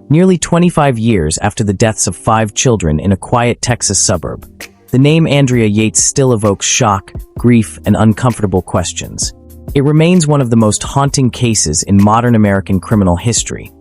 Nearly 25 years after the deaths of 5 children in a quiet Texas suburb, the name Andrea Yates still evokes shock, grief, and uncomfortable questions. It remains one of the most haunting cases in modern American criminal history,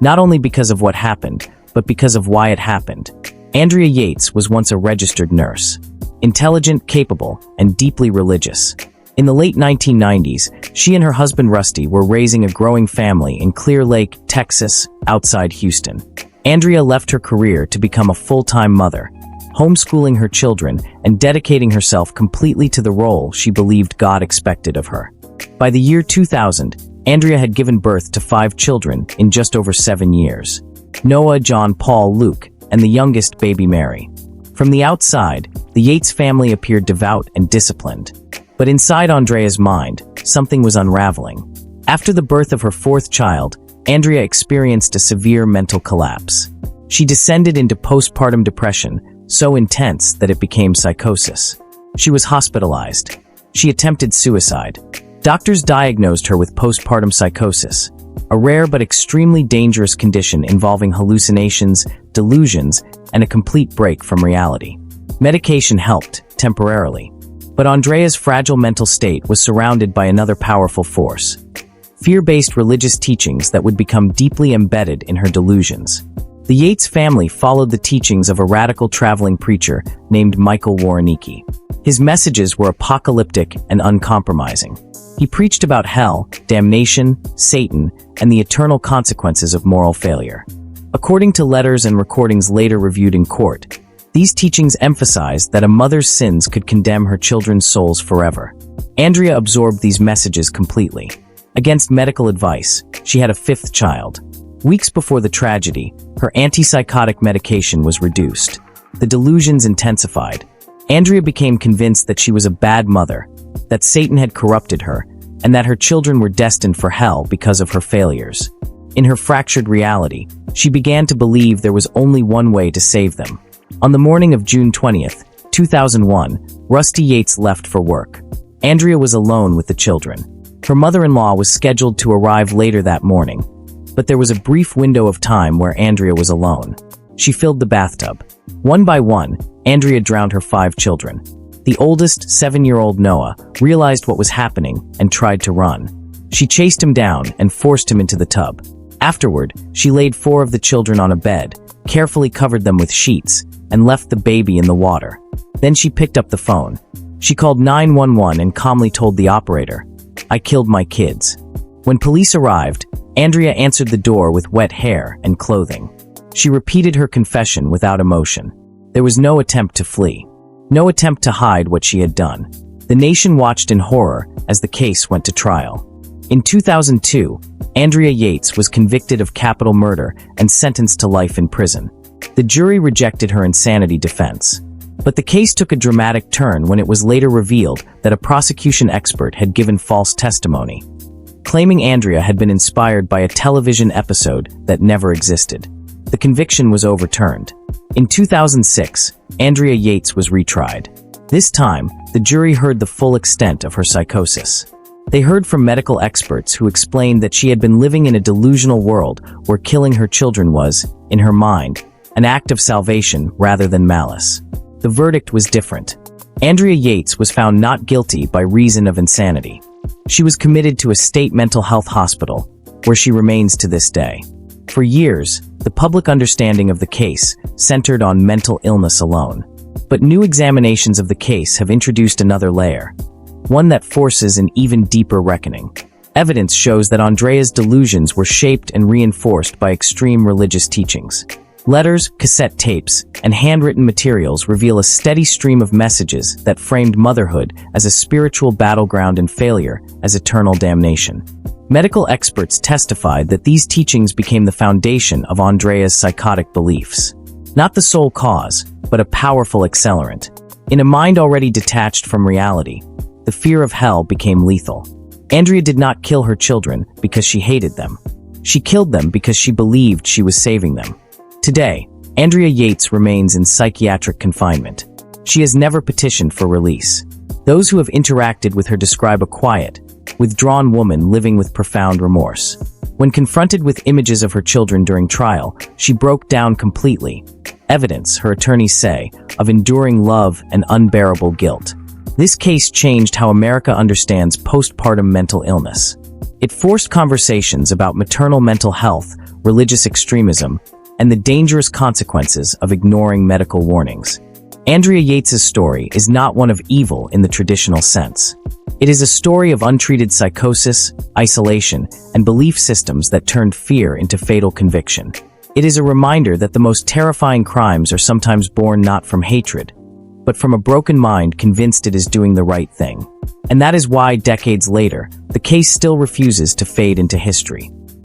not only because of what happened, but because of why it happened. Andrea Yates was once a registered nurse, intelligent, capable, and deeply religious. In the late 1990s, she and her husband Rusty were raising a growing family in Clear Lake, Texas, outside Houston. Andrea left her career to become a full-time mother, homeschooling her children and dedicating herself completely to the role she believed God expected of her. By the year 2000, Andrea had given birth to 5 children in just over 7 years: Noah, John, Paul, Luke, and the youngest, baby Mary. From the outside, the Yates family appeared devout and disciplined. But inside Andrea's mind, something was unraveling. After the birth of her 4th child, Andrea experienced a severe mental collapse. She descended into postpartum depression, so intense that it became psychosis. She was hospitalized. She attempted suicide. Doctors diagnosed her with postpartum psychosis, a rare but extremely dangerous condition involving hallucinations, delusions, and a complete break from reality. Medication helped, temporarily. But Andrea's fragile mental state was surrounded by another powerful force: fear-based religious teachings that would become deeply embedded in her delusions. The Yates family followed the teachings of a radical traveling preacher named Michael Warrenecki. His messages were apocalyptic and uncompromising. He preached about hell, damnation, Satan, and the eternal consequences of moral failure. According to letters and recordings later reviewed in court, these teachings emphasized that a mother's sins could condemn her children's souls forever. Andrea absorbed these messages completely. Against medical advice, she had a 5th child. Weeks before the tragedy, her antipsychotic medication was reduced. The delusions intensified. Andrea became convinced that she was a bad mother, that Satan had corrupted her, and that her children were destined for hell because of her failures. In her fractured reality, she began to believe there was only one way to save them. On the morning of June 20th, 2001, Rusty Yates left for work. Andrea was alone with the children. Her mother-in-law was scheduled to arrive later that morning, but there was a brief window of time where Andrea was alone. She filled the bathtub. One by one, Andrea drowned her 5 children. The oldest, 7-year-old Noah, realized what was happening and tried to run. She chased him down and forced him into the tub. Afterward, she laid 4 of the children on a bed, carefully covered them with sheets, and left the baby in the water. Then she picked up the phone. She called 911 and calmly told the operator, "I killed my kids." When police arrived, Andrea answered the door with wet hair and clothing. She repeated her confession without emotion. There was no attempt to flee. No attempt to hide what she had done. The nation watched in horror as the case went to trial. In 2002, Andrea Yates was convicted of capital murder and sentenced to life in prison. The jury rejected her insanity defense. But the case took a dramatic turn when it was later revealed that a prosecution expert had given false testimony, claiming Andrea had been inspired by a television episode that never existed. The conviction was overturned. In 2006, Andrea Yates was retried. This time, the jury heard the full extent of her psychosis. They heard from medical experts who explained that she had been living in a delusional world where killing her children was, in her mind, an act of salvation rather than malice. The verdict was different. Andrea Yates was found not guilty by reason of insanity. She was committed to a state mental health hospital, where she remains to this day. For years, the public understanding of the case centered on mental illness alone. But new examinations of the case have introduced another layer, one that forces an even deeper reckoning. Evidence shows that Andrea's delusions were shaped and reinforced by extreme religious teachings. Letters, cassette tapes, and handwritten materials reveal a steady stream of messages that framed motherhood as a spiritual battleground and failure as eternal damnation. Medical experts testified that these teachings became the foundation of Andrea's psychotic beliefs. Not the sole cause, but a powerful accelerant. In a mind already detached from reality, the fear of hell became lethal. Andrea did not kill her children because she hated them. She killed them because she believed she was saving them. Today, Andrea Yates remains in psychiatric confinement. She has never petitioned for release. Those who have interacted with her describe a quiet, withdrawn woman living with profound remorse. When confronted with images of her children during trial, she broke down completely. Evidence, her attorneys say, of enduring love and unbearable guilt. This case changed how America understands postpartum mental illness. It forced conversations about maternal mental health, religious extremism, and the dangerous consequences of ignoring medical warnings. Andrea Yates' story is not one of evil in the traditional sense. It is a story of untreated psychosis, isolation, and belief systems that turned fear into fatal conviction. It is a reminder that the most terrifying crimes are sometimes born not from hatred, but from a broken mind convinced it is doing the right thing. And that is why, decades later, the case still refuses to fade into history.